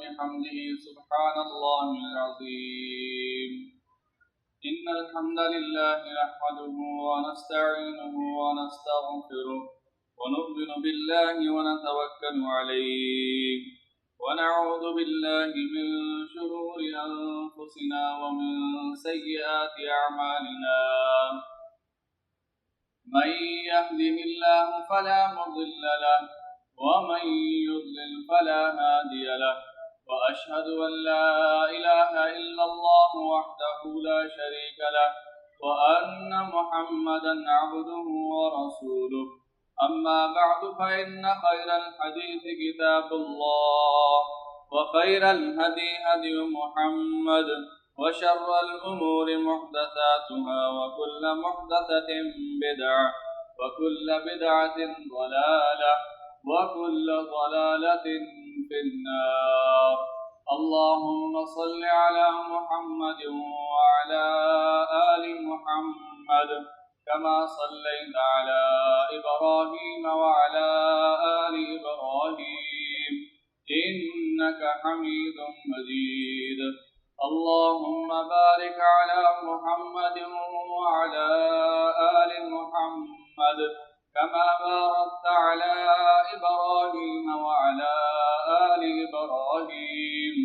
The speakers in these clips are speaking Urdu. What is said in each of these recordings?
وبحمده سبحان الله العظيم. إن الحمد لله نحمده ونستعينه ونستغفره ونؤمن بالله ونتوكل عليه ونعوذ بالله من شرور أنفسنا ومن سيئات أعمالنا. من يهده الله فلا مضل له ومن يضلل فلا هادي له وأشهد أن لا إله إلا الله وحده لا شريك له وأن محمدا عبده ورسوله. أما بعد فإن خير الحديث كتاب الله وخير الهدي هدي محمد وشر الأمور محدثاتها وكل محدثة بدعة وكل بدعة ضلالة وكل ضلالة في النار. اللهم صل على محمد وعلى آل محمد كما صليت على إبراهيم وعلى آل إبراهيم إنك حميد مجيد. اللهم بارك على محمد وعلى آل محمد كما باركت على إبراهيم وعلى آل إبراهيم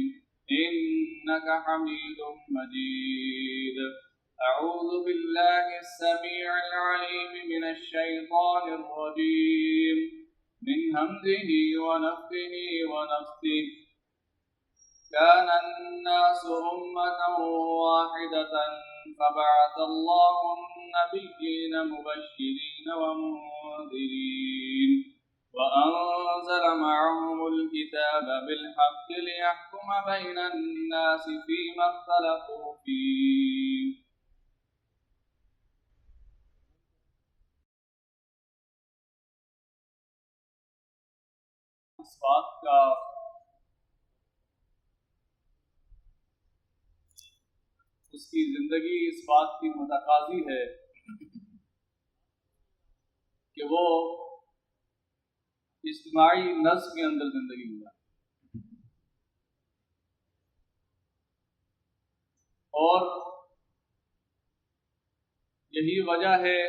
إنك حميد مجيد. أعوذ بالله السميع العليم من الشيطان الرجيم من همزه ونفخه ونفثه. كان الناس أمة واحدة فبعث الله النبيين مبشرين ومنذرين وأنزل معهم الكتاب بالحق ليحكم بين الناس فيما اختلفوا فيه. اس بات کا اس کی زندگی اس بات کی متقاضی ہے کہ وہ اجتماعی نظم کے اندر زندگی گزارے، اور یہی وجہ ہے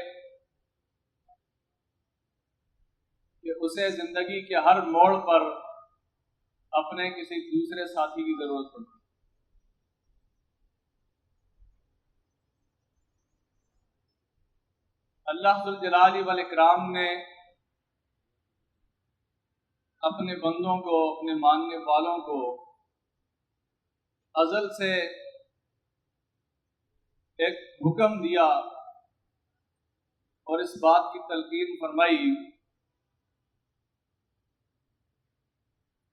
کہ اسے زندگی کے ہر موڑ پر اپنے کسی دوسرے ساتھی کی ضرورت پڑتی ہے۔ اللہ ذوالجلال والاکرام نے اپنے بندوں کو، اپنے ماننے والوں کو ازل سے ایک حکم دیا اور اس بات کی تلقین فرمائی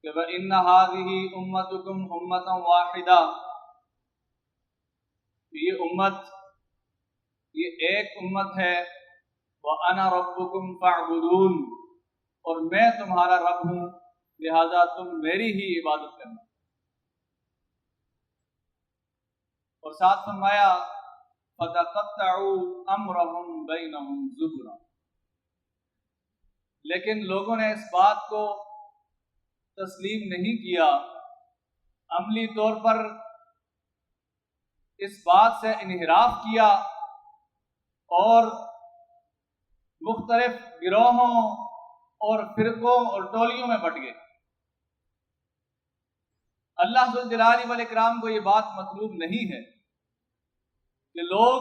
کہ وَإِنَّ هَذِهِ أُمَّتُكُمْ أُمَّةً وَاحِدَةً، یہ امت، یہ ایک امت ہے، وَأَنَا رَبُّكُمْ فَاعْبُدُونِ، اور میں تمہارا رب ہوں، لہذا تم میری ہی عبادت کرنا۔ اور ساتھ فرمایا فَتَقَطَّعُوا أَمْرَهُمْ بَيْنَهُمْ زُبُرًا، لیکن لوگوں نے اس بات کو تسلیم نہیں کیا، عملی طور پر اس بات سے انحراف کیا اور مختلف گروہوں اور فرقوں اور ٹولیوں میں بٹ گئے۔ اللہ ذوالجلال والاکرام کو یہ بات مطلوب نہیں ہے کہ لوگ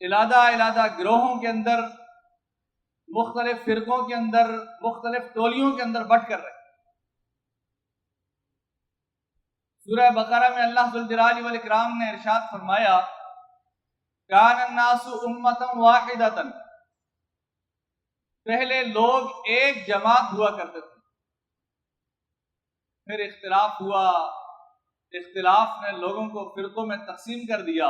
علیحدہ گروہوں کے اندر، مختلف فرقوں کے اندر، مختلف ٹولیوں کے اندر بٹ کر رہے۔ سورہ بقرہ میں اللہ ذوالجلال والاکرام نے ارشاد فرمایا کان الناس امۃ واحدۃ، پہلے لوگ ایک جماعت ہوا کرتے تھے، پھر اختلاف ہوا، اختلاف نے لوگوں کو فرقوں میں تقسیم کر دیا،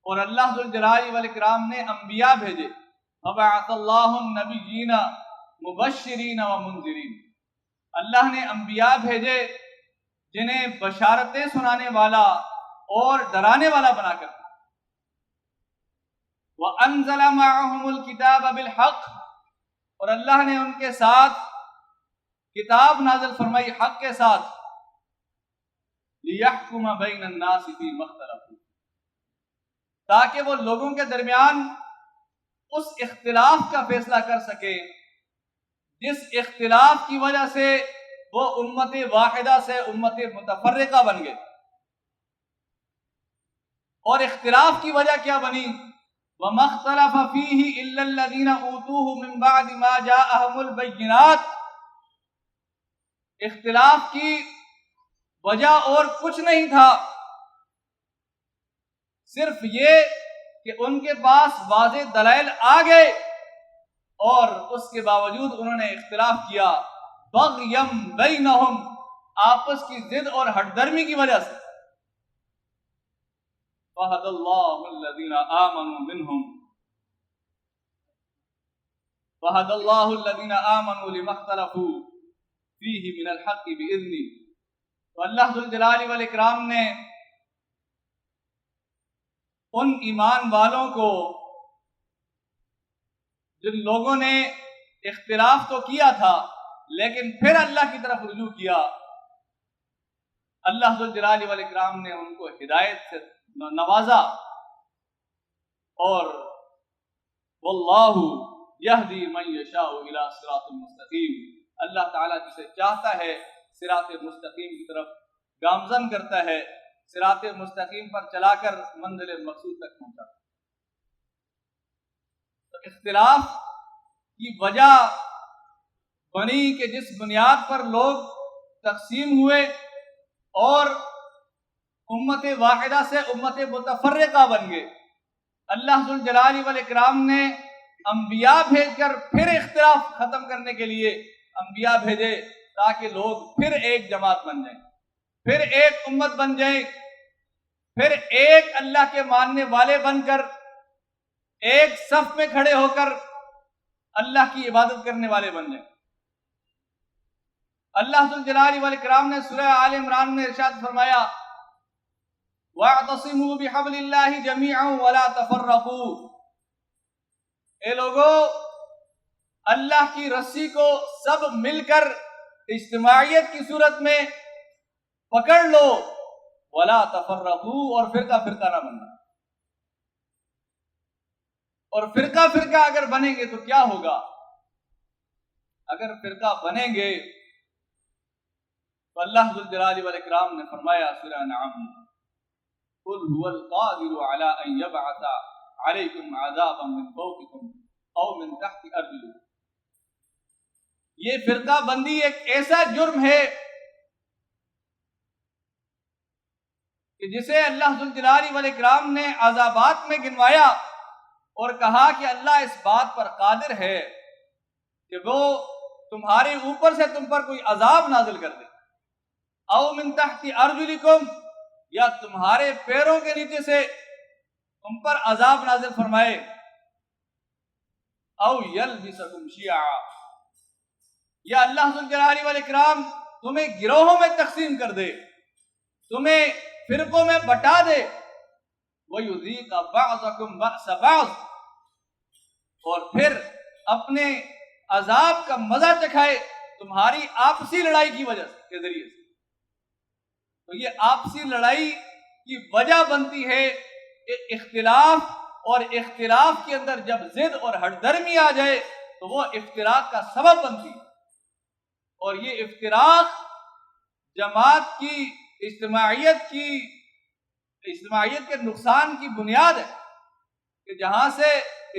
اور اللہ ذوالجلال والاکرام نے انبیاء بھیجے، وَبَعَثَ اللَّهُ النَّبِيِّينَ مُبَشِّرِينَ وَمُنذِرِينَ، اللہ نے انبیاء بھیجے جنہیں بشارتیں سنانے والا اور ڈرانے والا بنا کر، وَأَنزَلَ مَعَهُمُ الْكِتَابَ بِالْحَقِّ، اور اللہ نے ان کے ساتھ کتاب نازل فرمائی حق کے ساتھ، لِيَحْكُمَ بَيْنَ النَّاسِ فِيمَا اخْتَلَفُوا، تاکہ وہ لوگوں کے درمیان اس اختلاف کا فیصلہ کر سکے جس اختلاف کی وجہ سے وہ امت واحدہ سے امت متفرقہ بن گئے۔ اور اختلاف کی وجہ کیا بنی؟ وَمَا اخْتَلَفَ فِيهِ إِلَّا الَّذِينَ أُوتُوهُ مِن بَعْدِ مَا جَاءَهُمُ الْبَيِّنَاتُ، اختلاف کی وجہ اور کچھ نہیں تھا، صرف یہ کہ ان کے پاس واضح دلائل آ گئے اور اس کے باوجود انہوں نے اختلاف کیا، بغیم بینہم، آپس کی ضد اور ہٹ درمی کی وجہ سے۔ فہد اللہ الذین آمنوا منہم فہد اللہ الذین آمنوا لما اختلفوا فیہ من الحق بإذنہ، تو اللہ ذو الجلال والاکرام نے ان ایمان والوں کو جن لوگوں نے اختلاف تو کیا تھا لیکن پھر اللہ کی طرف رجوع کیا، اللہ ذو الجلال والاکرام نے ان کو ہدایت سے نوازا، اور واللہ یہدی من یشاء الی صراط مستقیم، اللہ تعالیٰ جسے چاہتا ہے صراط مستقیم کی طرف گامزن کرتا ہے، صراط مستقیم پر چلا کر منزل مقصود تک پہنچاتا ہے۔ تو اختلاف کی وجہ بنی کہ جس بنیاد پر لوگ تقسیم ہوئے اور امت واحدہ سے امت متفرقہ بن گئے، اللہ ذو الجلال والاکرام نے انبیاء بھیج کر پھر اختلاف ختم کرنے کے لیے انبیاء بھیجے تاکہ لوگ پھر ایک جماعت بن جائیں، پھر ایک امت بن جائیں، پھر ایک اللہ کے ماننے والے بن کر ایک صف میں کھڑے ہو کر اللہ کی عبادت کرنے والے بن جائیں۔ اللہ ذو الجلال والاکرام نے سورہ آل عمران میں ارشاد فرمایا، وَاعْتَصِمُوا بِحَبْلِ اللَّهِ جَمِيعًا وَلَا تَفَرَّقُوا، اے لوگو اللہ کی رسی کو سب مل کر اجتماعیت کی صورت میں پکڑ لو، وَلَا تَفَرَّقُوا، اور فرقہ فرقہ نہ بننا۔ اور فرقہ فرقہ اگر بنیں گے تو کیا ہوگا؟ اگر فرقہ بنیں گے تو اللہ ذو الجلال والاکرام نے فرمایا سورہ انعام میں، قُلْ هُوَ الْقَادِرُ عَلَىٰ أَن يَبْعَثَ عَلَيْكُمْ عَذَابًا مِّن فَوْقِكُمْ أَوْ مِن تَحْتِ أَرْجُلِكُمْ، یہ فرقہ بندی ایک ایسا جرم ہے کہ جسے اللہ ذو الجلال والاکرام نے عذابات میں گنوایا اور کہا کہ اللہ اس بات پر قادر ہے کہ وہ تمہارے اوپر سے تم پر کوئی عذاب نازل کر دے، او من تحت ارجلکم، یا تمہارے پیروں کے نیچے سے تم پر عذاب نازل فرمائے، او یلبسکم شیعا، یا اللہ ذو الجلال والاکرام تمہیں گروہوں میں تقسیم کر دے، تمہیں فرقوں میں بٹا دے، وَيُذِيقَ بَعْضَكُمْ بَأْسَ بَعْضٍ، اور پھر اپنے عذاب کا مزہ چکھائے تمہاری آپسی لڑائی کی وجہ کے ذریعے سے۔ تو یہ آپسی لڑائی کی وجہ بنتی ہے اختلاف، اور اختلاف کے اندر جب ضد اور ہٹ درمی آ جائے تو وہ افتراق کا سبب بنتی ہے، اور یہ افتراق جماعت کی اجتماعیت کے نقصان کی بنیاد ہے کہ جہاں سے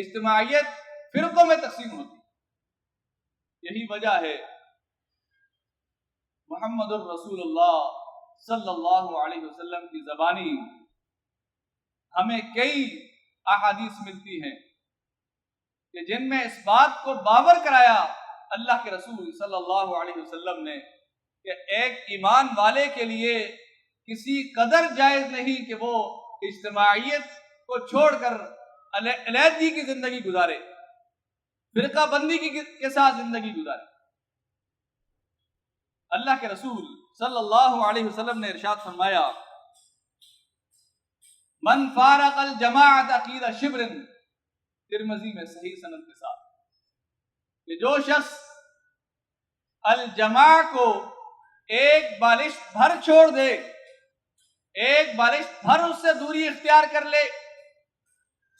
اجتماعیت فرقوں میں تقسیم ہوتی ہے۔ یہی وجہ ہے محمد الرسول اللہ صلی اللہ علیہ وسلم کی زبانی ہمیں کئی احادیث ملتی ہیں کہ جن میں اس بات کو باور کرایا اللہ کے رسول صلی اللہ علیہ وسلم نے کہ ایک ایمان والے کے لیے کسی قدر جائز نہیں کہ وہ اجتماعیت کو چھوڑ کر علیحدگی کی زندگی گزارے، فرقہ بندی کے ساتھ زندگی گزارے۔ اللہ کے رسول صلی اللہ علیہ وسلم نے ارشاد فرمایا، من فارق الجماعت قید شبر، ترمذی میں صحیح سند کے ساتھ، کہ جو شخص الجماع کو ایک بالش بھر چھوڑ دے، ایک بالش بھر اس سے دوری اختیار کر لے،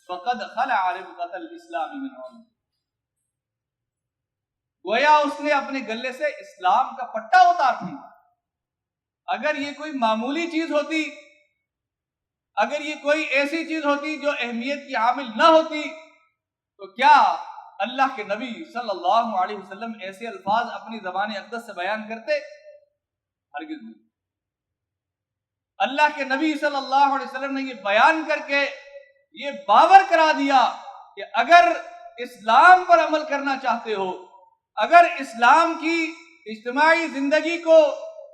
فقد خلع ربقۃ الاسلام من عنقہ، گویا اس نے اپنے گلے سے اسلام کا پٹا اتار پھینکا۔ اگر یہ کوئی معمولی چیز ہوتی، اگر یہ کوئی ایسی چیز ہوتی جو اہمیت کی حامل نہ ہوتی، تو کیا اللہ کے نبی صلی اللہ علیہ وسلم ایسے الفاظ اپنی زبان اقدس سے بیان کرتے؟ ہرگز نہیں۔ اللہ کے نبی صلی اللہ علیہ وسلم نے یہ بیان کر کے یہ باور کرا دیا کہ اگر اسلام پر عمل کرنا چاہتے ہو، اگر اسلام کی اجتماعی زندگی کو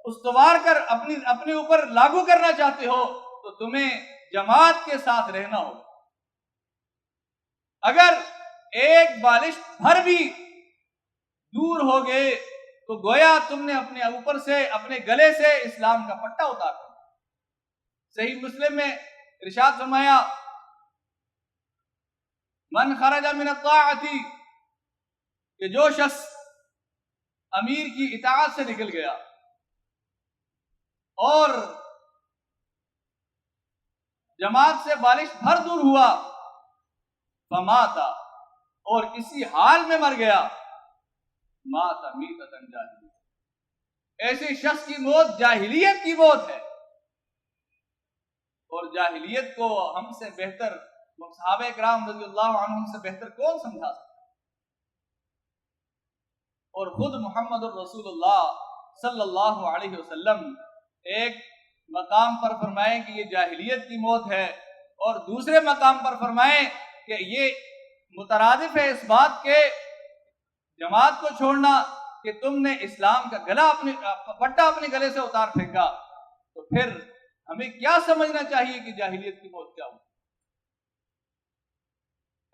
استوار کر اپنے اوپر لاگو کرنا چاہتے ہو، تو تمہیں جماعت کے ساتھ رہنا ہوگا۔ اگر ایک بالش بھر بھی دور ہو گئے تو گویا تم نے اپنے اوپر سے، اپنے گلے سے اسلام کا پٹا اتار دیا۔ صحیح مسلم میں ارشاد فرمایا، من خرج من الطاعت، کہ جو شخص امیر کی اطاعت سے نکل گیا اور جماعت سے بالش بھر دور ہوا، فماتا، اور اسی حال میں مر گیا، مات میتۃ جاہلیہ، ایسے شخص کی موت جاہلیت کی موت ہے۔ اور جاہلیت کو ہم سے بہتر، صحابہ کرام رضی اللہ عنہم سے بہتر کون سمجھا سکتا؟ اور خود محمد الرسول اللہ صلی اللہ علیہ وسلم ایک مقام پر فرمائیں کہ یہ جاہلیت کی موت ہے، اور دوسرے مقام پر فرمائیں کہ یہ مترادف ہے اس بات کے جماعت کو چھوڑنا کہ تم نے اسلام کا گلا پٹا اپنے گلے سے اتار پھینکا۔ تو پھر ہمیں کیا سمجھنا چاہیے کہ جاہلیت کی موت کیا ہو؟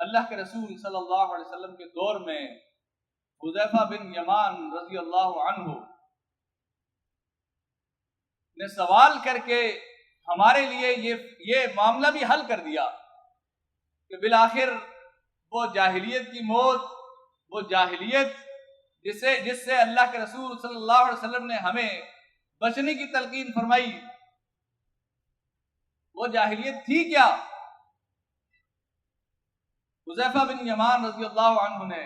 اللہ کے رسول صلی اللہ علیہ وسلم کے دور میں حذیفہ بن یمان رضی اللہ عنہ نے سوال کر کے ہمارے لیے یہ معاملہ بھی حل کر دیا کہ بالآخر وہ جاہلیت کی موت، وہ جاہلیت جس سے اللہ کے رسول صلی اللہ علیہ وسلم نے ہمیں بچنے کی تلقین فرمائی، وہ جاہلیت تھی کیا؟ حذیفہ بن یمان رضی اللہ عنہ نے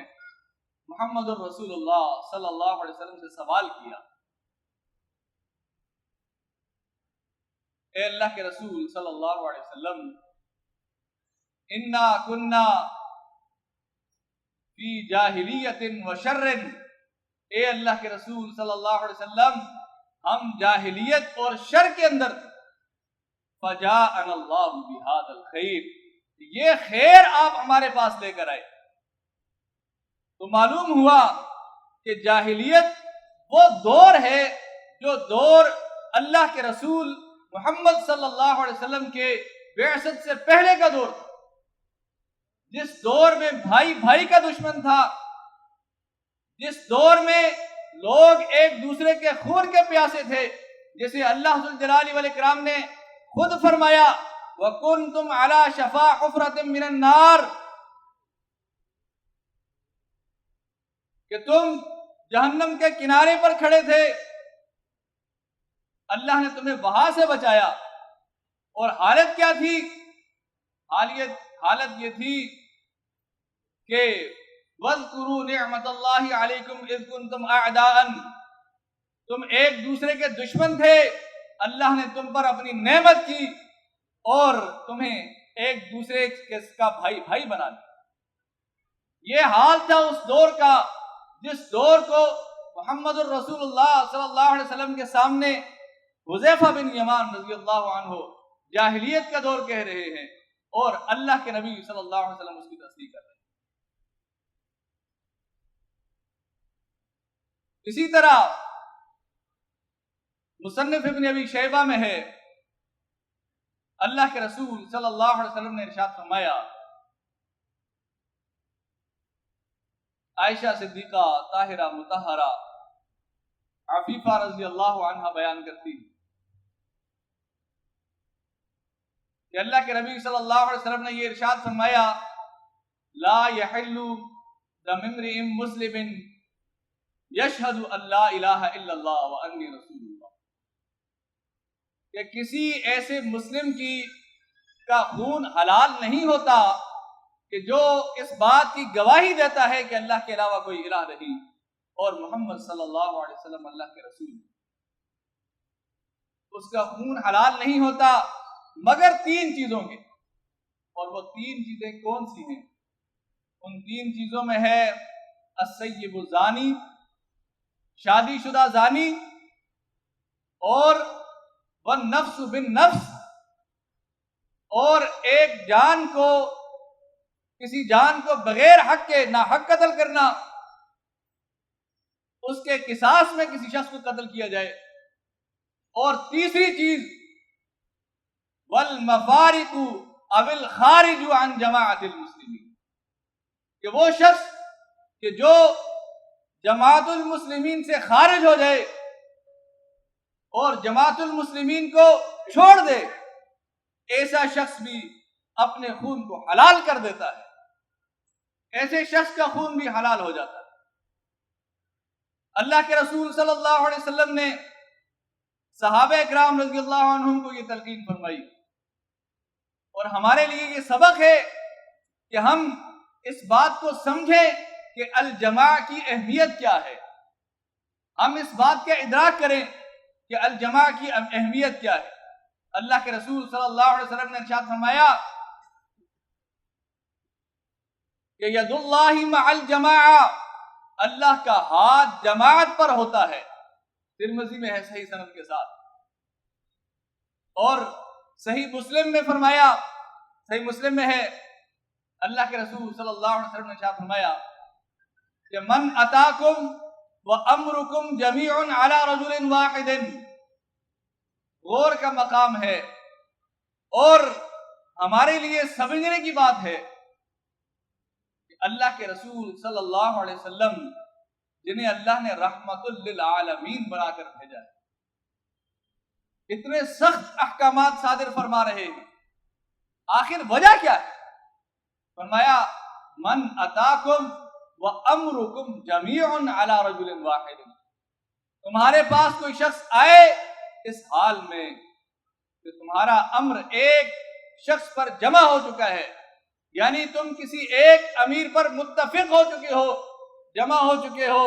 محمد الرسول اللہ صلی اللہ علیہ وسلم سے سوال کیا، اے اللہ کے رسول صلی اللہ علیہ وسلم، انا کننا فی جاہلیت و شر، اے اللہ کے رسول صلی اللہ علیہ وسلم ہم جاہلیت اور شر کے اندر تھے، فجاءنا اللہ بہذا الخیر، یہ خیر آپ ہمارے پاس لے کر آئے۔ تو معلوم ہوا کہ جاہلیت وہ دور ہے جو دور اللہ کے رسول محمد صلی اللہ علیہ وسلم کے بعثت سے پہلے کا دور تھا، جس دور میں بھائی بھائی کا دشمن تھا، جس دور میں لوگ ایک دوسرے کے خون کے پیاسے تھے، جسے اللہ ذوالجلال والاکرام نے خود فرمایا وَكُنْتُمْ عَلَى شَفَا حُفْرَةٍ مِّنَ النَّارِ، کہ تم جہنم کے کنارے پر کھڑے تھے، اللہ نے تمہیں وہاں سے بچایا۔ اور حالت کیا تھی؟ حالت یہ تھی کہ وَاذْكُرُوا نِعْمَةَ اللَّهِ عَلَيْكُمْ إِذْ كُنْتُمْ أَعْدَاءً، تم ایک دوسرے کے دشمن تھے، اللہ نے تم پر اپنی نعمت کی اور تمہیں ایک دوسرے کا بھائی بنا دیا۔ یہ حال تھا اس دور کا جس دور کو محمد الرسول اللہ صلی اللہ علیہ وسلم کے سامنے حذیفہ بن یمان رضی اللہ عنہ جاہلیت کا دور کہہ رہے ہیں، اور اللہ کے نبی صلی اللہ علیہ وسلم اس کی تصدیق کر رہے ہیں۔ اسی طرح مصنف ابن ابی شیبہ میں ہے، اللہ کے رسول صلی اللہ علیہ وسلم نے ارشاد فرمایا، عائشہ صدیقہ طاہرہ مطہرہ عفیفہ رضی اللہ عنہ بیان کرتی کہ اللہ کے نبی صلی اللہ علیہ وسلم نے یہ ارشاد فرمایا، لا يحل دم امرئ مسلم یشہد ان لا الہ الا اللہ وانی رسول اللہ، کہ کسی ایسے مسلم کا خون حلال نہیں ہوتا کہ جو اس بات کی گواہی دیتا ہے کہ اللہ کے علاوہ کوئی الہ نہیں اور محمد صلی اللہ علیہ وسلم اللہ کے رسول ہیں، اس کا خون حلال نہیں ہوتا مگر 3 چیزوں کے۔ اور وہ 3 چیزیں کون سی ہیں؟ ان 3 چیزوں میں ہے السیب الزانی، شادی شدہ زانی، اور والنفس بالنفس، اور ایک جان کو، کسی جان کو بغیر حق کے ناحق قتل کرنا، اس کے قصاص میں کسی شخص کو قتل کیا جائے، اور تیسری چیز والمفارق او الخارج عن جماعت المسلمین، کہ وہ شخص کہ جو جماعت المسلمین سے خارج ہو جائے اور جماعت المسلمین کو چھوڑ دے، ایسا شخص بھی اپنے خون کو حلال کر دیتا ہے، ایسے شخص کا خون بھی حلال ہو جاتا ہے۔ اللہ کے رسول صلی اللہ علیہ وسلم نے صحابہ اکرام رضی اللہ عنہم کو یہ تلقین فرمائی، اور ہمارے لیے یہ سبق ہے کہ ہم اس بات کو سمجھیں کہ الجماع کی اہمیت کیا ہے، ہم اس بات کا ادراک کریں کہ الجماع کی اہمیت کیا ہے۔ اللہ کے رسول صلی اللہ علیہ وسلم نے ارشاد فرمایا کہ ید اللہ مع الجماع، اللہ کا ہاتھ جماعت پر ہوتا ہے، ترمذی میں ہے صحیح سند کے ساتھ، اور صحیح مسلم میں فرمایا، صحیح مسلم میں ہے اللہ کے رسول صلی اللہ علیہ وسلم نے ارشاد فرمایا کہ من اتاکم وامرکم جمیع علی رجل واحد، غور کا مقام ہے اور ہمارے لیے سمجھنے کی بات ہے کہ اللہ کے رسول صلی اللہ علیہ وسلم جنہیں اللہ نے رحمت للعالمین بنا کر بھیجا ہے، اتنے سخت احکامات صادر فرما رہے ہیں، آخر وجہ کیا ہے؟ فرمایا من اتاکم وامرکم جمیع علی رجل واحد، تمہارے پاس کوئی شخص آئے اس حال میں کہ تمہارا امر ایک شخص پر جمع ہو چکا ہے، یعنی تم کسی ایک امیر پر متفق ہو چکے ہو، جمع ہو چکے ہو،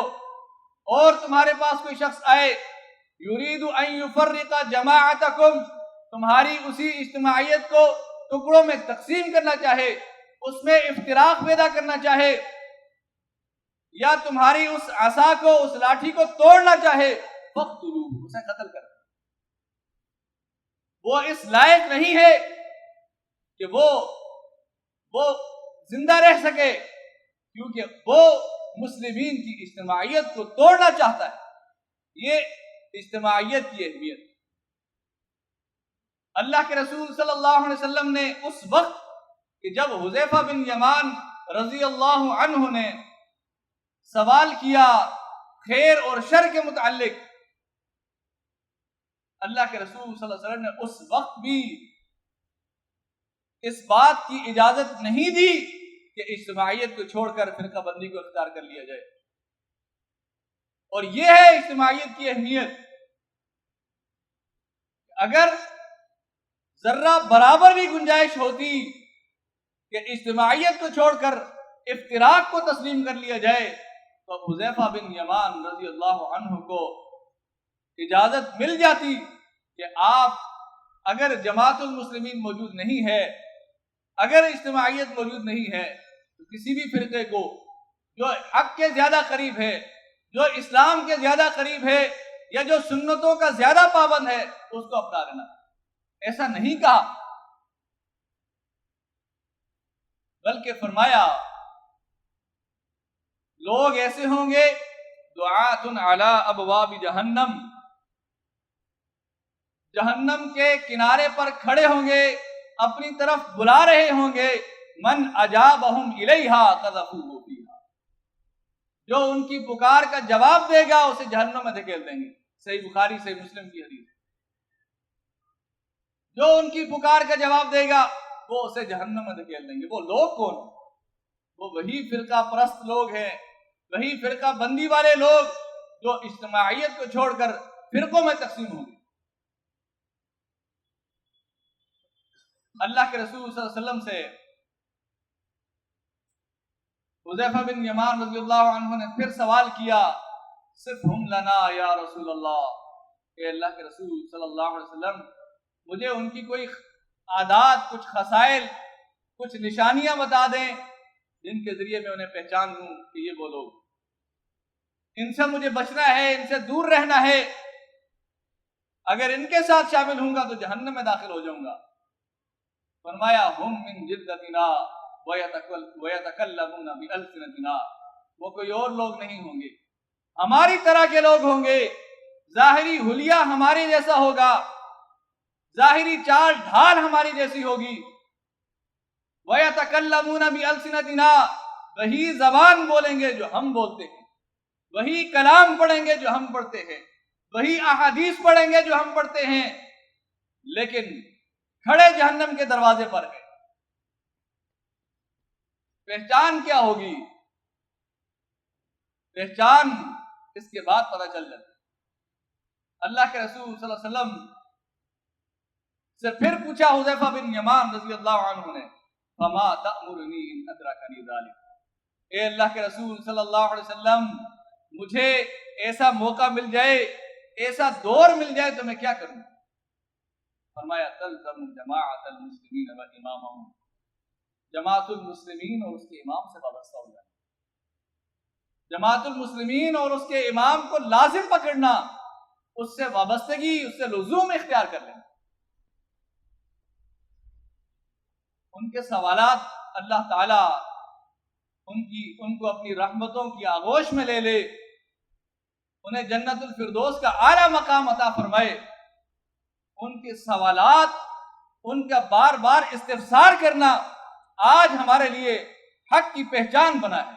اور تمہارے پاس کوئی شخص آئے یرید ان یفرق جماعتکم، تمہاری اسی اجتماعیت کو ٹکڑوں میں تقسیم کرنا چاہے، اس میں افتراق پیدا کرنا چاہے، یا تمہاری اس عصا کو، اس لاٹھی کو توڑنا چاہے، فقتلوہ، اسے قتل کر، وہ اس لائق نہیں ہے کہ وہ زندہ رہ سکے، کیونکہ وہ مسلمین کی اجتماعیت کو توڑنا چاہتا ہے۔ یہ اجتماعیت کی اہمیت۔ اللہ کے رسول صلی اللہ علیہ وسلم نے اس وقت کہ جب حذیفہ بن یمان رضی اللہ عنہ نے سوال کیا خیر اور شر کے متعلق، اللہ کے رسول صلی اللہ علیہ وسلم نے اس وقت بھی اس بات کی اجازت نہیں دی کہ اجتماعیت کو چھوڑ کر فرقہ بندی کو اختیار کر لیا جائے، اور یہ ہے اجتماعیت کی اہمیت۔ اگر ذرہ برابر بھی گنجائش ہوتی کہ اجتماعیت کو چھوڑ کر افتراق کو تسلیم کر لیا جائے تو حذیفہ بن یمان رضی اللہ عنہ کو اجازت مل جاتی کہ آپ اگر جماعت المسلمین موجود نہیں ہے، اگر اجتماعیت موجود نہیں ہے، تو کسی بھی فرقے کو جو حق کے زیادہ قریب ہے، جو اسلام کے زیادہ قریب ہے، یا جو سنتوں کا زیادہ پابند ہے، اس کو اپنا لینا۔ ایسا نہیں کہا، بلکہ فرمایا لوگ ایسے ہوں گے دعات علی ابواب جہنم، جہنم کے کنارے پر کھڑے ہوں گے، اپنی طرف بلا رہے ہوں گے، من اجابہم الیہا قذفوہ فیہا، جو ان کی پکار کا جواب دے گا اسے جہنم میں دھکیل دیں گے۔ صحیح بخاری صحیح مسلم کی حدیث، جو ان کی پکار کا جواب دے گا وہ اسے جہنم میں دھکیل دیں گے۔ وہ لوگ کون ہیں؟ وہ وہی فرقہ پرست لوگ ہیں، وہی فرقہ بندی والے لوگ جو اجتماعیت کو چھوڑ کر فرقوں میں تقسیم ہوں گے۔ اللہ کے رسول صلی اللہ علیہ وسلم سے حذیفہ بن یمان رضی اللہ عنہ نے پھر سوال کیا، صرف ہم لنا یا رسول اللہ، کہ اللہ کے رسول صلی اللہ علیہ وسلم مجھے ان کی کوئی عادات، کچھ خصائل، کچھ نشانیاں بتا دیں جن کے ذریعے میں انہیں پہچان لوں کہ یہ وہ لوگ، ان سے مجھے بچنا ہے، ان سے دور رہنا ہے، اگر ان کے ساتھ شامل ہوں گا تو جہنم میں داخل ہو جاؤں گا۔ فرمایا ہم من جلدتنا وَيَتَكَلَّمُونَ بِأَلْسِنَتِنَا، وہ کوئی اور لوگ نہیں ہوں گے، ہماری طرح کے لوگ ہوں گے، ظاہری حلیہ ہماری جیسا ہوگا، ظاہری چال ڈھال ہماری جیسی ہوگی۔ وَيَتَكَلَّمُونَ بِأَلْسِنَتِنَا، وہی زبان بولیں گے جو ہم بولتے ہیں، وہی کلام پڑھیں گے جو ہم پڑھتے ہیں، وہی احادیث پڑھیں گے جو ہم پڑھتے ہیں، لیکن کھڑے جہنم کے دروازے پر ہیں۔ پہچان کیا ہوگی؟ پہچان اس کے بعد پتہ چل جاتی ہے۔ اللہ کے رسول صلی اللہ علیہ وسلم سے پھر پوچھا حذیفہ بن یمان رضی اللہ عنہ نے، فما تأمرنی ان ادرکنی ذلک، اے اللہ کے رسول صلی اللہ علیہ وسلم مجھے ایسا موقع مل جائے، ایسا دور مل جائے تو میں کیا کروں؟ فرمایا تلزم جماعت المسلمین و امامہم، جماعت المسلمین اور اس کے امام سے وابستہ ہو جانا، جماعت المسلمین اور اس کے امام کو لازم پکڑنا، اس سے وابستگی، اس سے لزوم اختیار کر لینا۔ ان کے سوالات اللہ تعالیٰ ان کو اپنی رحمتوں کی آغوش میں لے لے، انہیں جنت الفردوس کا اعلیٰ مقام عطا فرمائے۔ ان کے سوالات، ان کا بار بار استفسار کرنا آج ہمارے لیے حق کی پہچان بنا ہے۔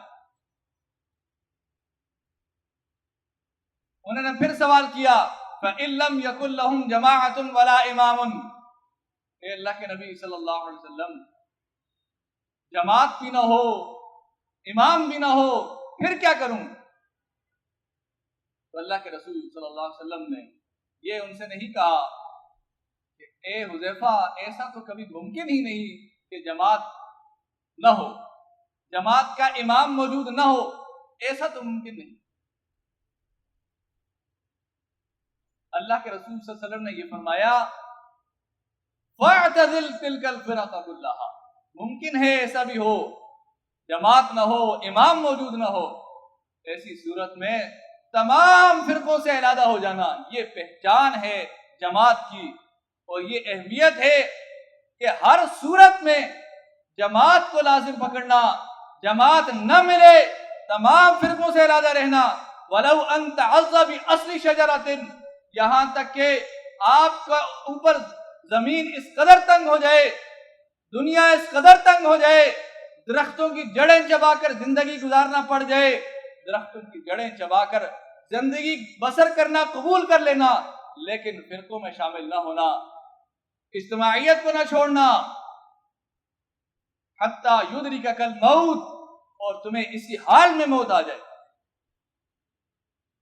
انہوں نے پھر سوال کیا، فَإِن لَّمْ يَكُن لَّهُمْ جَمَاعَةٌ وَلَا إِمَامٌ، اے اللہ کے نبی صلی اللہ علیہ وسلم جماعت بھی نہ ہو، امام بھی نہ ہو، پھر کیا کروں؟ تو اللہ کے رسول صلی اللہ علیہ وسلم نے یہ ان سے نہیں کہا کہ اے حذیفہ ایسا تو کبھی ممکن ہی نہیں کہ جماعت نہ ہو، جماعت کا امام موجود نہ ہو، ایسا تو ممکن نہیں۔ اللہ کے رسول صلی اللہ علیہ وسلم نے یہ فرمایا فَاعْتَزِلْ تِلْكَ الْفِرَقَ كُلَّهَا، ممکن ہے ایسا بھی ہو، جماعت نہ ہو، امام موجود نہ ہو، ایسی صورت میں تمام فرقوں سے علیحدہ ہو جانا، یہ پہچان ہے جماعت کی، اور یہ اہمیت ہے کہ ہر صورت میں جماعت کو لازم پکڑنا، جماعت نہ ملے تمام فرقوں سے علیحدہ رہنا، وَلَوْ أَن تَعَضَّ بِأَصْلِ شَجَرَةٍ، یہاں تک کہ آپ کا اوپر زمین اس قدر تنگ ہو جائے، دنیا اس قدر تنگ ہو جائے، درختوں کی جڑیں چبا کر زندگی گزارنا پڑ جائے، درختوں کی جڑیں چبا کر زندگی بسر کرنا قبول کر لینا، لیکن فرقوں میں شامل نہ ہونا، اجتماعیت کو نہ چھوڑنا، حتیٰ یدرکک الموت، اور تمہیں اسی حال میں موت آ جائے۔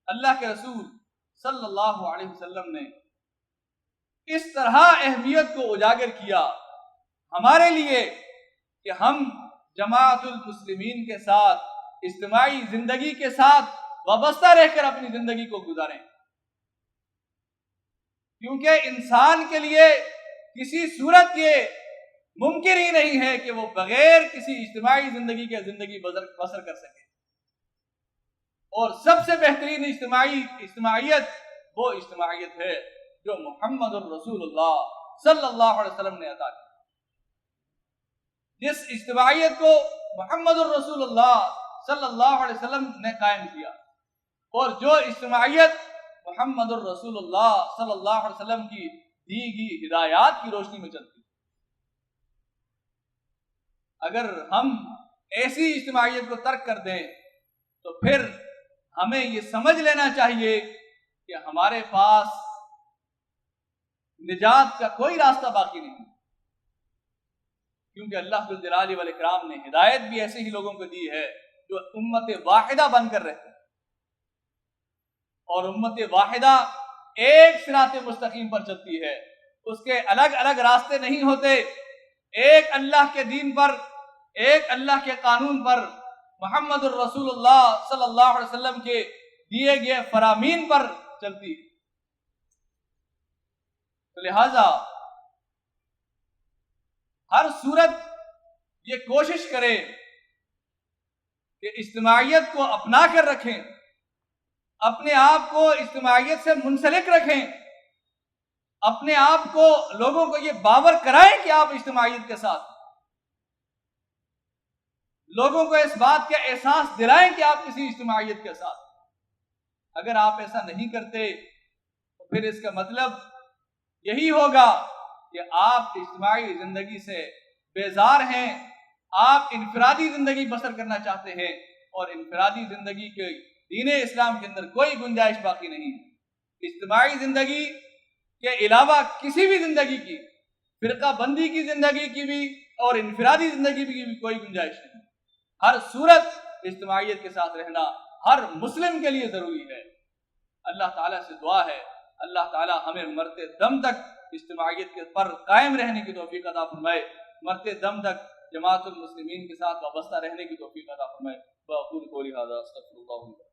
اللہ کے رسول صلی اللہ علیہ وسلم نے اس طرح اہمیت کو اجاگر کیا ہمارے لیے کہ ہم جماعت المسلمین کے ساتھ، اجتماعی زندگی کے ساتھ وابستہ رہ کر اپنی زندگی کو گزاریں، کیونکہ انسان کے لیے کسی صورت یہ ممکن ہی نہیں ہے کہ وہ بغیر کسی اجتماعی زندگی کے زندگی بسر کر سکے، اور سب سے بہترین اجتماعیت وہ اجتماعیت ہے جو محمد الرسول اللہ صلی اللہ علیہ وسلم نے عطا کی۔ جس اجتماعیت کو محمد الرسول اللہ صلی اللہ علیہ وسلم نے قائم کیا، اور جو اجتماعیت محمد الرسول اللہ صلی اللہ علیہ وسلم کی دی گئی ہدایات کی روشنی میں چلتی، اگر ہم ایسی اجتماعیت کو ترک کر دیں تو پھر ہمیں یہ سمجھ لینا چاہیے کہ ہمارے پاس نجات کا کوئی راستہ باقی نہیں، کیونکہ اللہ ذو الجلال والاکرام نے ہدایت بھی ایسے ہی لوگوں کو دی ہے جو امت واحدہ بن کر رہتے ہیں۔ اور امت واحدہ ایک صراط مستقیم پر چلتی ہے، اس کے الگ الگ راستے نہیں ہوتے، ایک اللہ کے دین پر، ایک اللہ کے قانون پر، محمد الرسول اللہ صلی اللہ علیہ وسلم کے دیے گئے فرامین پر چلتی ہے۔ تو لہذا ہر صورت یہ کوشش کرے کہ اجتماعیت کو اپنا کر رکھیں، اپنے آپ کو اجتماعیت سے منسلک رکھیں، اپنے آپ کو لوگوں کو یہ باور کرائیں کہ آپ اجتماعیت کے ساتھ، لوگوں کو اس بات کا احساس دلائیں کہ آپ کسی اجتماعیت کے ساتھ۔ اگر آپ ایسا نہیں کرتے تو پھر اس کا مطلب یہی ہوگا کہ آپ اجتماعی زندگی سے بیزار ہیں، آپ انفرادی زندگی بسر کرنا چاہتے ہیں، اور انفرادی زندگی کے دین اسلام کے اندر کوئی گنجائش باقی نہیں ہے۔ اجتماعی زندگی کے علاوہ کسی بھی زندگی کی، فرقہ بندی کی زندگی کی بھی اور انفرادی زندگی کی بھی کوئی گنجائش نہیں۔ ہر صورت اجتماعیت کے ساتھ رہنا ہر مسلم کے لیے ضروری ہے۔ اللہ تعالیٰ سے دعا ہے اللہ تعالیٰ ہمیں مرتے دم تک اجتماعیت کے پر قائم رہنے کی توفیق عطا فرمائے، مرتے دم تک جماعت المسلمین کے ساتھ وابستہ رہنے کی توفیق عطا فرمائے۔ وأقول قولي هذا أستغفر الله لي